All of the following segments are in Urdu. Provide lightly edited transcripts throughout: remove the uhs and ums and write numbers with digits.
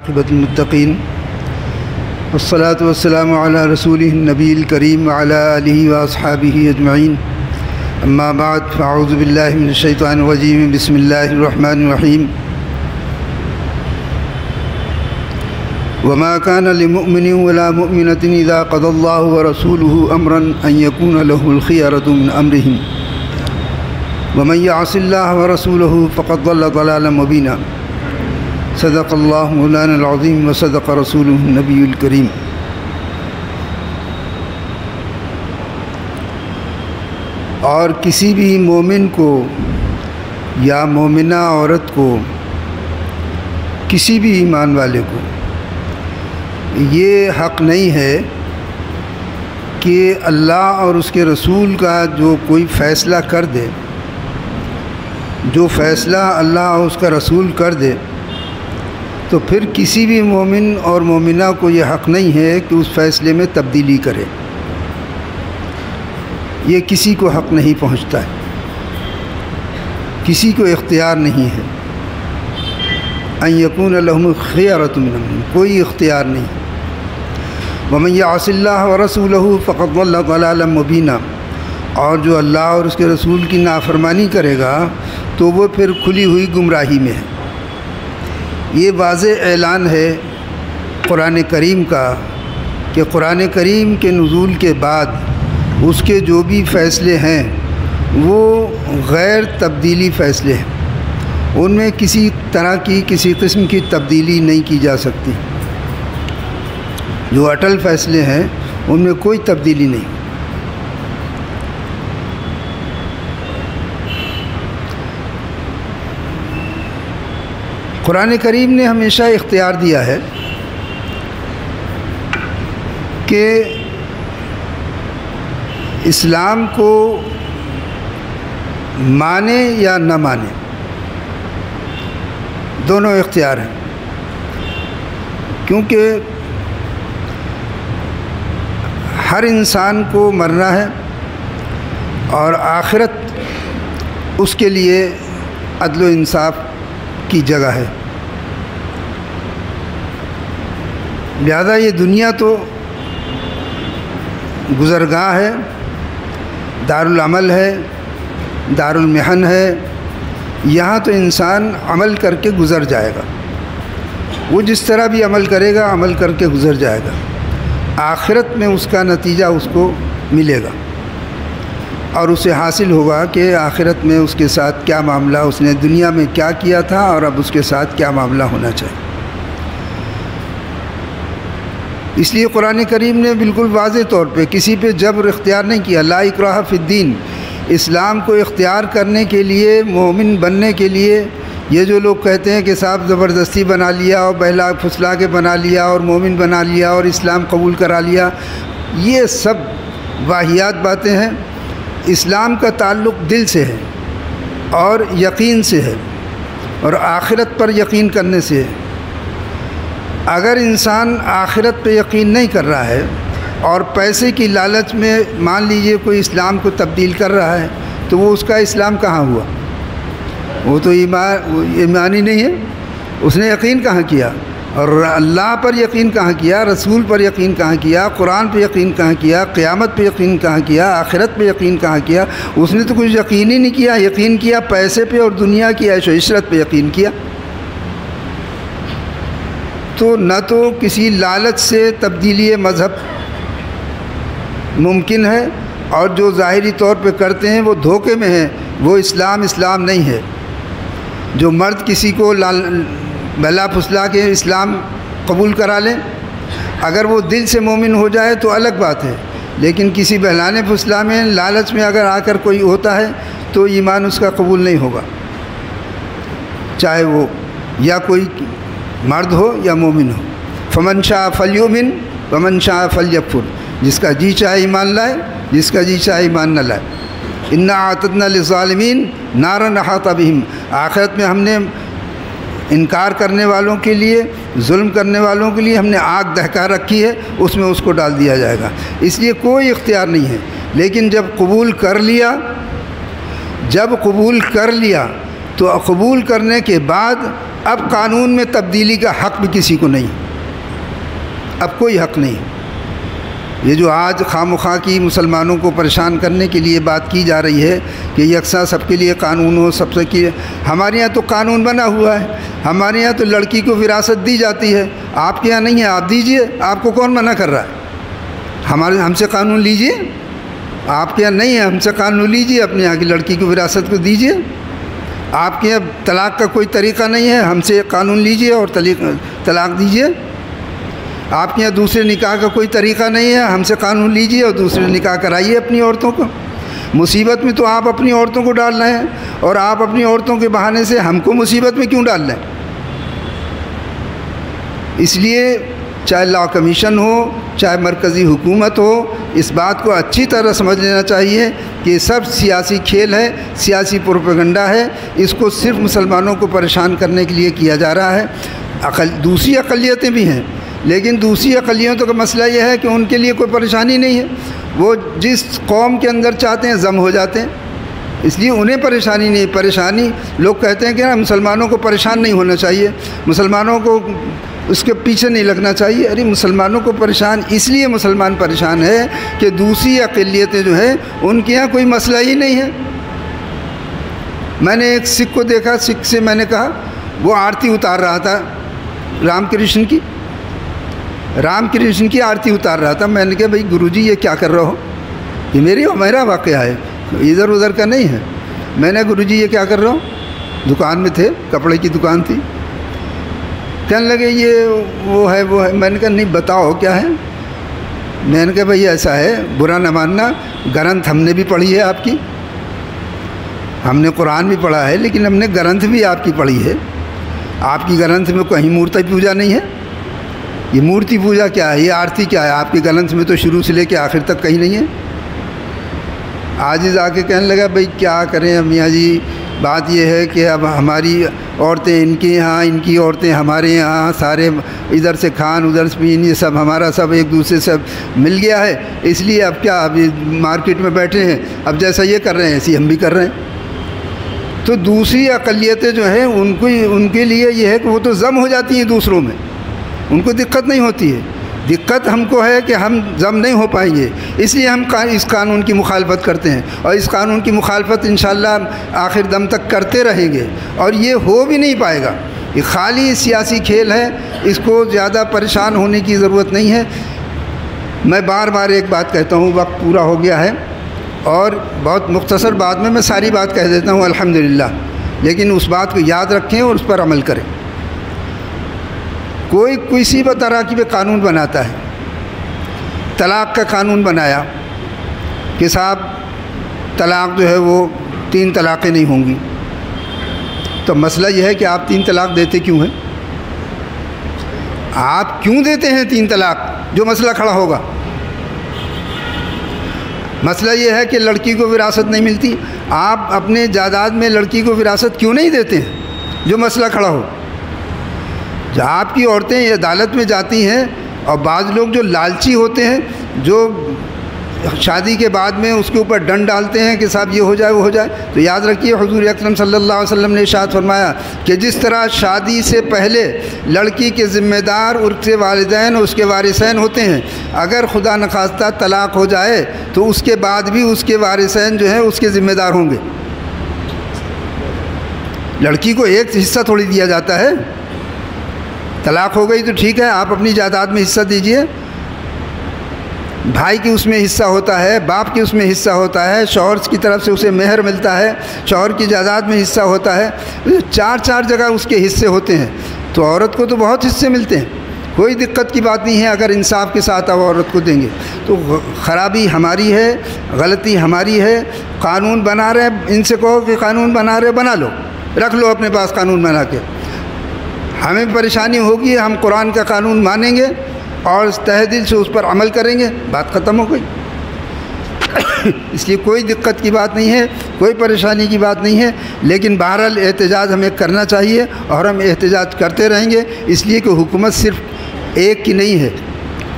عاقبۃ المتقین والصلاة والسلام علی رسولہ النبی الکریم وعلی آلہ واصحابہ اجمعین اما بعد فاعوذ باللہ من الشیطان الرجیم بسم اللہ الرحمن الرحیم وما كان لمؤمن ولا مؤمنة اذا قضى الله ورسوله امرا ان يكون له الخيرة من امرهم ومن يعص الله ورسوله فقد ضل ضلالا مبينا صدق اللہ مولانا العظیم وصدق رسولہ النبی الکریم۔ اور کسی بھی مومن کو یا مومنہ عورت کو، کسی بھی ایمان والے کو یہ حق نہیں ہے کہ اللہ اور اس کے رسول کا جو کوئی فیصلہ کر دے، جو فیصلہ اللہ اور اس کا رسول کر دے، تو پھر کسی بھی مومن اور مومنہ کو یہ حق نہیں ہے کہ اس فیصلے میں تبدیلی کرے۔ یہ کسی کو حق نہیں پہنچتا ہے، کسی کو اختیار نہیں ہے۔ ان یکون لہم الخیرۃ من امرہم، کوئی اختیار نہیں۔ ومن یعص اللہ ورسولہ فقد ضل ضلالا مبینا، اور جو اللہ اور اس کے رسول کی نافرمانی کرے گا تو وہ پھر کھلی ہوئی گمراہی میں ہے۔ یہ واضح اعلان ہے قرآن کریم کا کہ قرآن کریم کے نزول کے بعد اس کے جو بھی فیصلے ہیں وہ غیر تبدیلی فیصلے ہیں، ان میں کسی طرح کی کسی قسم کی تبدیلی نہیں کی جا سکتی۔ جو اٹل فیصلے ہیں ان میں کوئی تبدیلی نہیں۔ قرآن کریم نے ہمیشہ اختیار دیا ہے کہ اسلام کو مانے یا نہ مانے، دونوں اختیار ہیں، کیونکہ ہر انسان کو مرنا ہے اور آخرت اس کے لیے عدل و انصاف کی جگہ ہے۔ لہذا یہ دنیا تو گزرگاہ ہے، دارالعمل ہے، دارالمحن ہے، یہاں تو انسان عمل کر کے گزر جائے گا، وہ جس طرح بھی عمل کرے گا عمل کر کے گزر جائے گا۔ آخرت میں اس کا نتیجہ اس کو ملے گا اور اسے حاصل ہوگا کہ آخرت میں اس کے ساتھ کیا معاملہ، اس نے دنیا میں کیا کیا تھا اور اب اس کے ساتھ کیا معاملہ ہونا چاہیے۔ اس لیے قرآن کریم نے بالکل واضح طور پہ کسی پہ جبر اختیار نہیں کیا۔ لا اکراہ فی الدین، اسلام کو اختیار کرنے کے لیے، مومن بننے کے لیے، یہ جو لوگ کہتے ہیں کہ صاحب زبردستی بنا لیا اور بہلا پھسلا کے بنا لیا اور مومن بنا لیا اور اسلام قبول کرا لیا، یہ سب واہیات باتیں ہیں۔ اسلام کا تعلق دل سے ہے اور یقین سے ہے اور آخرت پر یقین کرنے سے ہے۔ اگر انسان آخرت پہ یقین نہیں کر رہا ہے اور پیسے کی لالچ میں مان لیجئے کوئی اسلام کو تبدیل کر رہا ہے تو وہ اس کا اسلام کہاں ہوا؟ وہ تو ایمانی نہیں ہے۔ اس نے یقین کہاں کیا؟ اور اللہ پر یقین کہاں کیا؟ رسول پر یقین کہاں کیا؟ قرآن پہ یقین کہاں کیا؟ قیامت پہ یقین کہاں کیا؟ آخرت پہ یقین کہاں کیا؟ اس نے تو کچھ یقین ہی نہیں کیا۔ یقین کیا پیسے پہ اور دنیا کی عیش و عشرت پہ یقین کیا۔ تو نہ تو کسی لالچ سے تبدیلی مذہب ممکن ہے، اور جو ظاہری طور پہ کرتے ہیں وہ دھوکے میں ہیں، وہ اسلام نہیں ہے۔ جو مرد کسی کو بہلا پھسلا کے اسلام قبول کرا لیں، اگر وہ دل سے مومن ہو جائے تو الگ بات ہے، لیکن کسی بہلانے پھسلا میں لالچ میں اگر آ کر کوئی ہوتا ہے تو ایمان اس کا قبول نہیں ہوگا، چاہے وہ یا کوئی مرد ہو یا مومن ہو۔ فمن شاء فلیؤمن ومن شاء فلیکفر، جس کا جی چاہے ایمان لائے، جس کا جی چاہے ایمان نہ لائے۔ انا اعتدنا للظالمین نارا احاط بہم، آخرت میں ہم نے انکار کرنے والوں کے لیے، ظلم کرنے والوں کے لیے ہم نے آگ دہکا رکھی ہے، اس میں اس کو ڈال دیا جائے گا۔ اس لیے کوئی اختیار نہیں ہے، لیکن جب قبول کر لیا تو قبول کرنے کے بعد اب قانون میں تبدیلی کا حق بھی کسی کو نہیں، اب کوئی حق نہیں۔ یہ جو آج خواہ کی مسلمانوں کو پریشان کرنے کے لیے بات کی جا رہی ہے کہ یکساں سب کے لیے قانون ہو، سب سے کی، ہمارے یہاں تو قانون بنا ہوا ہے، ہمارے یہاں تو لڑکی کو وراثت دی جاتی ہے، آپ کے یہاں نہیں ہے، آپ دیجئے، آپ کو کون منع کر رہا ہے؟ ہم سے قانون لیجئے، آپ کے یہاں نہیں ہے، ہم سے قانون لیجئے، اپنے یہاں کی لڑکی کو وراثت کو دیجئے۔ آپ کے یہاں طلاق کا کوئی طریقہ نہیں ہے، ہم سے قانون لیجئے اور طلاق دیجئے۔ آپ کے یہاں دوسرے نکاح کا کوئی طریقہ نہیں ہے، ہم سے قانون لیجئے اور دوسرے نکاح کرائیے اپنی عورتوں کو۔ مصیبت میں تو آپ اپنی عورتوں کو ڈال رہے ہیں، اور آپ اپنی عورتوں کے بہانے سے ہم کو مصیبت میں کیوں ڈال رہے ہیں؟ اس لیے چاہے لا کمیشن ہو، چاہے مرکزی حکومت ہو، اس بات کو اچھی طرح سمجھ لینا چاہیے کہ یہ سب سیاسی کھیل ہے، سیاسی پروپیگنڈا ہے، اس کو صرف مسلمانوں کو پریشان کرنے کے لیے کیا جا رہا ہے۔ دوسری اقلیتیں بھی ہیں، لیکن دوسری اقلیتوں کا مسئلہ یہ ہے کہ ان کے لیے کوئی پریشانی نہیں ہے، وہ جس قوم کے اندر چاہتے ہیں ضم ہو جاتے ہیں، اس لیے انہیں پریشانی نہیں۔ پریشانی لوگ کہتے ہیں کہ نا مسلمانوں کو پریشان نہیں ہونا چاہیے، مسلمانوں کو اس کے پیچھے نہیں لگنا چاہیے۔ ارے مسلمانوں کو پریشان اس لیے مسلمان پریشان ہے کہ دوسری اقلیتیں جو ہیں ان کے یہاں کوئی مسئلہ ہی نہیں ہے۔ میں نے ایک سکھ کو دیکھا، سکھ سے میں نے کہا، وہ آرتی اتار رہا تھا رام کرشن کی آرتی اتار رہا تھا۔ میں نے کہا بھائی گرو جی یہ کیا کر رہے ہو؟ یہ میرا واقعہ ہے، ادھر ادھر کا نہیں ہے۔ میں نے گرو جی یہ کیا کر رہے ہو؟ دکان میں تھے، کپڑے کی دکان تھی، کہنے لگے یہ وہ ہے۔ میں نے کہا نہیں بتاؤ کیا ہے؟ میں نے کہا بھائی ایسا ہے، برا نہ ماننا، گرنتھ ہم نے بھی پڑھی ہے آپ کی، ہم نے قرآن بھی پڑھا ہے، لیکن ہم نے گرنتھ بھی آپ کی پڑھی ہے۔ آپ کی گرنتھ میں کہیں مورتی پوجا نہیں ہے؟ یہ مورتی پوجا کیا ہے؟ یہ آرتی کیا ہے؟ آپ کی گرنتھ میں تو شروع سے لے کے آخر تک کہیں نہیں ہے۔ آج آ کے کہنے لگا بھائی کیا کریں میاں جی، بات یہ ہے کہ اب ہماری عورتیں ان کے یہاں، ان کی عورتیں ہمارے یہاں، سارے ادھر سے کھان ادھر سے پین، یہ سب ہمارا سب ایک دوسرے سے مل گیا ہے، اس لیے اب کیا، اب مارکیٹ میں بیٹھے ہیں، اب جیسا یہ کر رہے ہیں ایسی ہم بھی کر رہے ہیں۔ تو دوسری اقلیتیں جو ہیں ان کے لیے یہ ہے کہ وہ تو ضم ہو جاتی ہیں دوسروں میں، ان کو دقت نہیں ہوتی ہے۔ دقت ہم کو ہے کہ ہم ضم نہیں ہو پائیں گے، اس لیے ہم اس قانون کی مخالفت کرتے ہیں، اور اس قانون کی مخالفت انشاءاللہ آخر دم تک کرتے رہیں گے، اور یہ ہو بھی نہیں پائے گا۔ یہ خالی سیاسی کھیل ہے، اس کو زیادہ پریشان ہونے کی ضرورت نہیں ہے۔ میں بار بار ایک بات کہتا ہوں، وقت پورا ہو گیا ہے، اور بہت مختصر بات میں ساری بات کہہ دیتا ہوں الحمدللہ، لیکن اس بات کو یاد رکھیں اور اس پر عمل کریں۔ کوئی کسی بھی طرح کی بھی قانون بناتا ہے، طلاق کا قانون بنایا کہ صاحب طلاق جو ہے وہ 3 طلاقیں نہیں ہوں گی، تو مسئلہ یہ ہے کہ آپ 3 طلاق دیتے کیوں ہیں؟ آپ کیوں دیتے ہیں 3 طلاق؟ جو مسئلہ کھڑا ہوگا، مسئلہ یہ ہے کہ لڑکی کو وراثت نہیں ملتی، آپ اپنے جائیداد میں لڑکی کو وراثت کیوں نہیں دیتے ہیں؟ جو مسئلہ کھڑا ہو، جب آپ کی عورتیں عدالت میں جاتی ہیں، اور بعض لوگ جو لالچی ہوتے ہیں، جو شادی کے بعد میں اس کے اوپر ڈنڈ ڈالتے ہیں کہ صاحب یہ ہو جائے وہ ہو جائے، تو یاد رکھیے حضور اکرم صلی اللہ علیہ وسلم نے ارشاد فرمایا کہ جس طرح شادی سے پہلے لڑکی کے ذمہ دار اس کے والدین اور اس کے وارثین ہوتے ہیں، اگر خدا نخواستہ طلاق ہو جائے تو اس کے بعد بھی اس کے وارثین جو ہیں اس کے ذمہ دار ہوں گے۔ لڑکی کو ایک حصہ تھوڑی دیا جاتا ہے، طلاق ہو گئی تو ٹھیک ہے، آپ اپنی جائیداد میں حصہ دیجئے، بھائی کی اس میں حصہ ہوتا ہے، باپ کی اس میں حصہ ہوتا ہے، شوہر کی طرف سے اسے مہر ملتا ہے، شوہر کی جائیداد میں حصہ ہوتا ہے، 4 جگہ اس کے حصے ہوتے ہیں، تو عورت کو تو بہت حصے ملتے ہیں، کوئی دقت کی بات نہیں ہے اگر انصاف کے ساتھ آپ عورت کو دیں گے۔ تو خرابی ہماری ہے، غلطی ہماری ہے، قانون بنا رہے ان سے کہو کہ قانون بنا رہے بنا لو، رکھ لو اپنے پاس قانون بنا کے، ہمیں پریشانی ہوگی، ہم قرآن کا قانون مانیں گے اور تہ دل سے اس پر عمل کریں گے، بات ختم ہو گئی۔ اس لیے کوئی دقت کی بات نہیں ہے، کوئی پریشانی کی بات نہیں ہے، لیکن بہرحال احتجاج ہمیں کرنا چاہیے اور ہم احتجاج کرتے رہیں گے، اس لیے کہ حکومت صرف ایک کی نہیں ہے،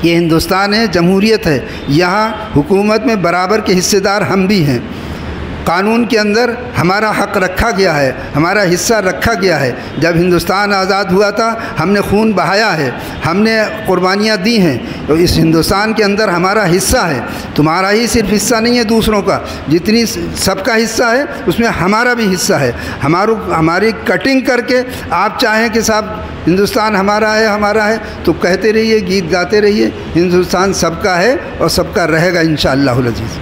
یہ ہندوستان ہے، جمہوریت ہے، یہاں حکومت میں برابر کے حصے دار ہم بھی ہیں۔ قانون کے اندر ہمارا حق رکھا گیا ہے، ہمارا حصہ رکھا گیا ہے۔ جب ہندوستان آزاد ہوا تھا ہم نے خون بہایا ہے، ہم نے قربانیاں دی ہیں، تو اس ہندوستان کے اندر ہمارا حصہ ہے۔ تمہارا ہی صرف حصہ نہیں ہے، دوسروں کا جتنی سب کا حصہ ہے اس میں ہمارا بھی حصہ ہے۔ ہماری کٹنگ کر کے آپ چاہیں کہ صاحب ہندوستان ہمارا ہے ہمارا ہے تو کہتے رہیے، گیت گاتے رہیے، ہندوستان سب کا ہے اور سب کا رہے گا انشاءاللہ العزیز۔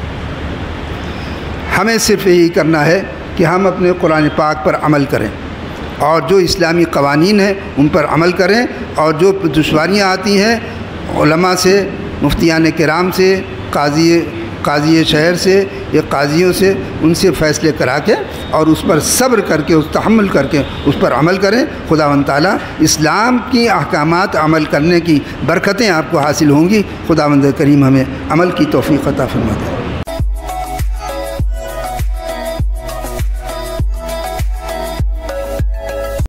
ہمیں صرف یہی کرنا ہے کہ ہم اپنے قرآن پاک پر عمل کریں اور جو اسلامی قوانین ہیں ان پر عمل کریں، اور جو دشواریاں آتی ہیں علماء سے، مفتیان کرام سے، قاضی شہر سے یا قاضیوں سے، ان سے فیصلے کرا کے اور اس پر صبر کر کے، اس تحمل کر کے اس پر عمل کریں۔ خداوند تعالیٰ اسلام کی احکامات عمل کرنے کی برکتیں آپ کو حاصل ہوں گی۔ خداوند کریم ہمیں عمل کی توفیق عطا فرما دے۔